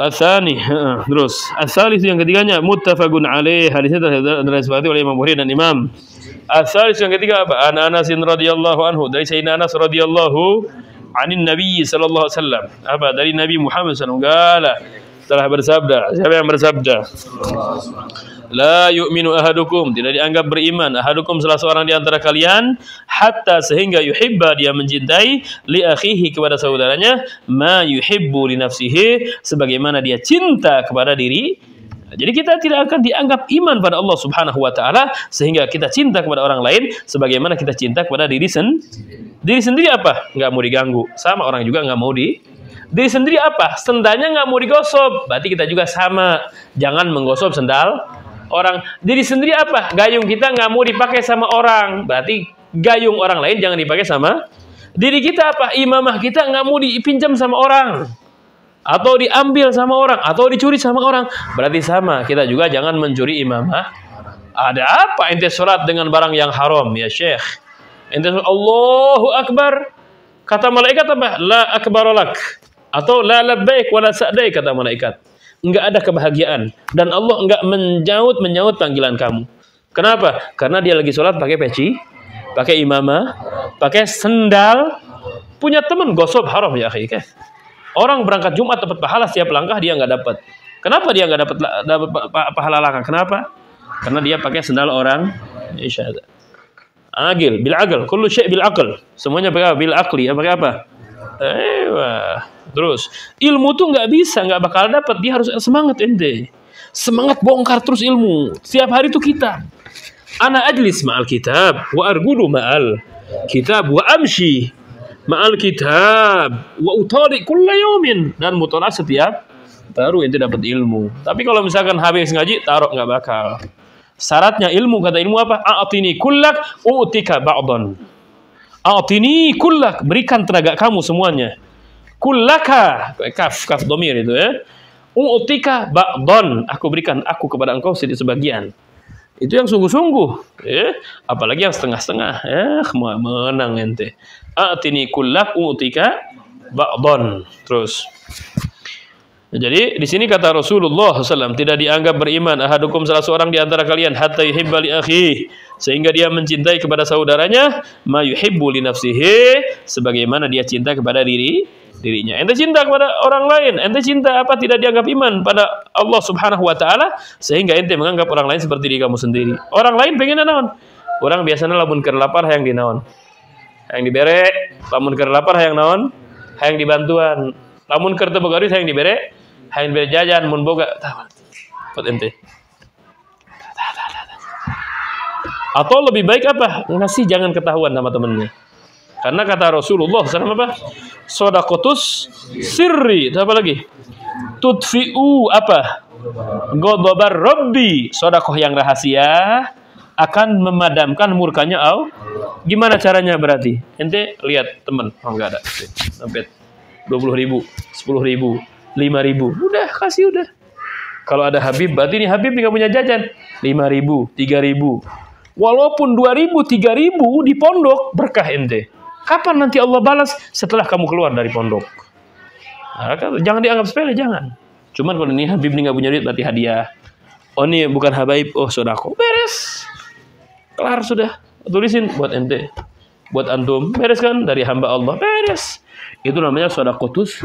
asani, terus asalis yang ketiganya muttafaqun alaih, hadisnya disepakati oleh Imam Bukhari dan Imam. Asalis yang ketiga apa? Anas radhiyallahu anhu, dari Sayyidina Anas radhiyallahu anin Nabi sallallahu alaihi wasallam. Apa? Dari Nabi Muhammad sallallahu alaihi wasallam telah bersabda. Siapa yang bersabda? La yu'minu ahadukum, tidak dianggap beriman ahadukum salah seorang di antara kalian hatta sehingga yuhibba, dia mencintai li akhihi, kepada saudaranya, ma yuhibbu li nafsihi, sebagaimana dia cinta kepada diri. Jadi kita tidak akan dianggap iman pada Allah Subhanahu wa taala sehingga kita cinta kepada orang lain sebagaimana kita cinta kepada diri sendiri. Apa? Enggak mau diganggu. Sama orang juga enggak mau diri sendiri apa? Sendalnya nggak mau digosok, berarti kita juga sama. Jangan menggosok sendal orang. Diri sendiri apa? Gayung kita nggak mau dipakai sama orang, berarti gayung orang lain jangan dipakai sama diri kita. Apa? Imamah kita nggak mau dipinjam sama orang, atau diambil sama orang, atau dicuri sama orang, berarti sama. Kita juga jangan mencuri imamah. Ada apa ente sholat dengan barang yang haram ya Syekh? Ente Allahu Akbar, kata malaikat apa? La akbarolak, atau la labbaik wala sa'daik, kata malaikat. Enggak ada kebahagiaan dan Allah enggak menyaut panggilan kamu. Kenapa? Karena dia lagi sholat pakai peci, pakai imamah, pakai sendal. Punya teman gosok haram ya akhi. Orang berangkat Jumat dapat pahala setiap langkah, dia enggak dapat. Kenapa dia enggak dapat pahala langkah? Kenapa? Karena dia pakai sendal orang. Isyada. Agil, bil aql, kullu syai' bil aql. Semuanya pakai bil aqli, pakai apa? Terus ilmu tuh nggak bisa, nggak bakal dapat. Dia harus semangat ente, semangat bongkar terus ilmu. Setiap hari tuh kita, ana ajlis ma'al kitab wa argudu ma'al kitab wa amshi ma'al kitab wa utari kulla yawmin, dan mutolak setiap baru ente dapat ilmu. Tapi kalau misalkan habis ngaji taruh, nggak bakal. Syaratnya ilmu, kata ilmu apa? A'tini kullak u'tika ba'dan. A'tini kullak, berikan tenaga kamu semuanya. Kullaka, kaf domir itu ya. U'tika ba'don, aku berikan aku kepada engkau sedikit sebagian. Itu yang sungguh-sungguh ya. Apalagi yang setengah-setengah ya, menang ente. A'tini kullak u'tika ba'don. Terus jadi di sini kata Rasulullah SAW, tidak dianggap beriman ahadukum salah seorang di antara kalian hatta yuhibba li akhihi, sehingga dia mencintai kepada saudaranya ma yuhibbu li nafsihi, sebagaimana dia cinta kepada dirinya. Ente cinta kepada orang lain, ente cinta apa? Tidak dianggap iman pada Allah Subhanahu wa taala sehingga ente menganggap orang lain seperti diri kamu sendiri. Orang lain pengen naon? Orang biasanya lamun keur lapar hayang dinaon? Hayang dibere, lamun keur lapar hayang naon? Hayang dibantuan. Lamun keur teu boga duit hayang dibere, hayang dibere jajan, mun boga buat ente. Atau lebih baik apa? Ngasih jangan ketahuan sama temennya. Karena kata Rasulullah SAW apa? Sodakotus sirri. Apa lagi? Tudfi'u apa? Godobar Rabbi. Sodakoh yang rahasia akan memadamkan murkanya Allah. Gimana caranya berarti? Ente lihat teman, oh enggak ada. Sampai 20.000, 10.000, 5.000. Udah kasih udah. Kalau ada Habib, berarti ini Habib nggak punya jajan. 5.000, 3.000. Walaupun 2.000, 3.000 di pondok berkah ente. Kapan nanti Allah balas? Setelah kamu keluar dari pondok. Nah, jangan dianggap sepele, jangan. Cuman kalau ini Habib ini nggak punya duit, berarti hadiah. Oh ini bukan habaib, oh sodako. Beres. Kelar sudah. Tulisin buat ente. Buat antum. Beres kan? Dari hamba Allah. Beres. Itu namanya sodakotus.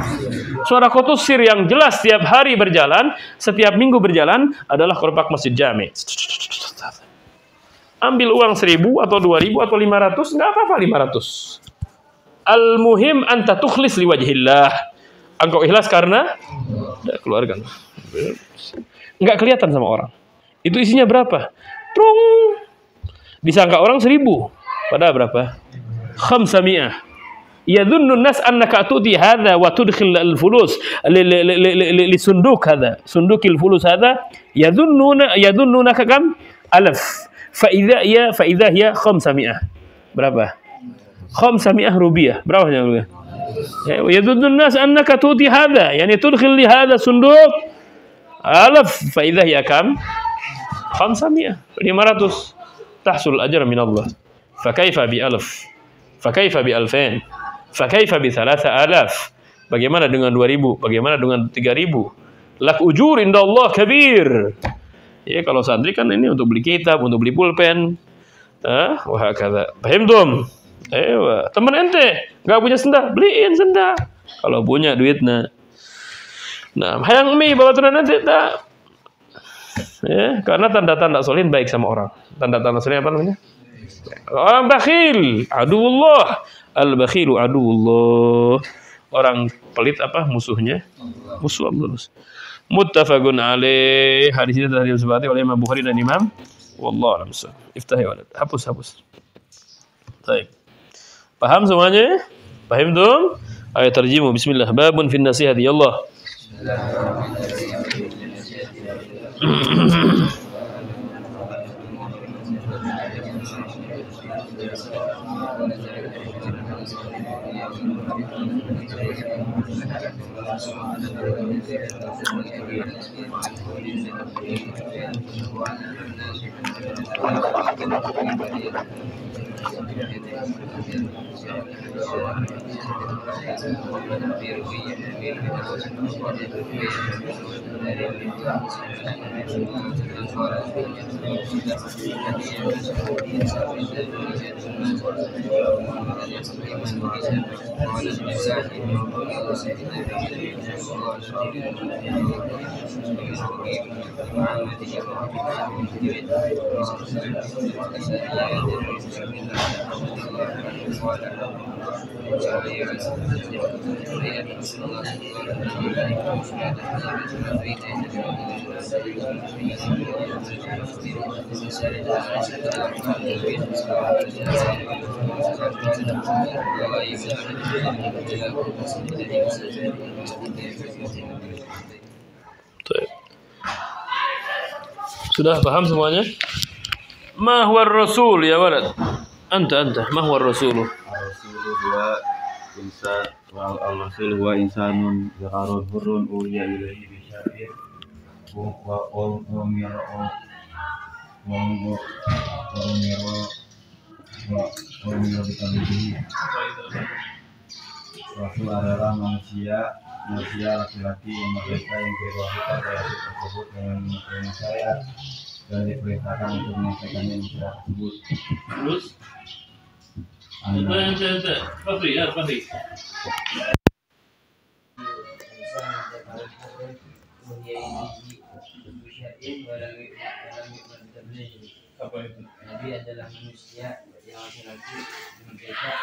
Sodakotus sir yang jelas setiap hari berjalan, setiap minggu berjalan adalah korpak masjid jami. Ambil uang 1.000 atau 2.000 atau 500, nggak apa-apa 500. Al-muhim anta tukhlis liwajhillah. Engkau ikhlas karena keluarga. Nggak kelihatan sama orang. Itu isinya berapa? Trung. Disangka orang 1.000. Padahal berapa? 500. yadhunnu an-nas annaka tu'ti hadha wa tudkhil al-fulus li sunduk hadha, sundukil fulus hadha, yadhunnunaka kam? Alaf. Fa idza hiya 500. Berapa? 500 rupiah. Berapa ya? Yadhunnu an-nas annaka tu'ti hadha, yani tudkhil li hadha sunduk alaf. Fa idza hiya kam? 500. Tahsul ajr min Allah. Fa kaifa bi alf? Fa kaifa bi alfain? Fa kaifa bi 3000? Bagaimana dengan 2000? Bagaimana dengan 3000? Lak ujur inda Allah kabir. Ya, kalau santri kan ini untuk beli kitab, untuk beli pulpen. Wah, kata. Fahimtum? Ewa, teman ente nggak punya senda, beliin senda. Kalau punya duitnya. Nah, hayang mi bawa tunan nanti tak. Ya, karena tanda-tanda solihin baik sama orang. Tanda-tanda solihin apa namanya? Orang bakhil, aduullah. Al-bakhilu aduullah. Orang pelit apa musuhnya? Musuh Allah. Muttafaqun alaih. Hadis ini telah disebutkan oleh Imam Bukhari dan Imam. Wallahu a'lam. Iftahi walad. Hapus. Baik. Paham semuanya? Paham tuh? Ayat terjemah. Bismillah. Babun fin nasihati Allah. Sudah paham semuanya? Ma huwa ar-rasul ya walad? Anta ma huwa ar-rasul?
Al-rasul huwa insanun zakarun hurrun uhiya ilaihi bi syar'in wa umira bi. Rasul adalah manusia laki-laki yang merdeka yang berwasiat dari tersebut dengan saya dan diperintahkan untuk menyampaikannya Isra tersebut.
Terus? Fadri. Apa itu?
Nabi adalah manusia yang laki-laki merdeka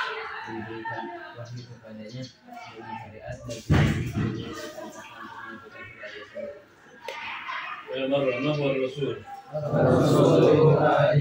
diberikan wahyu kepadanya dengan syariat dan
Ma huwa ar-rasul?
Rasulullah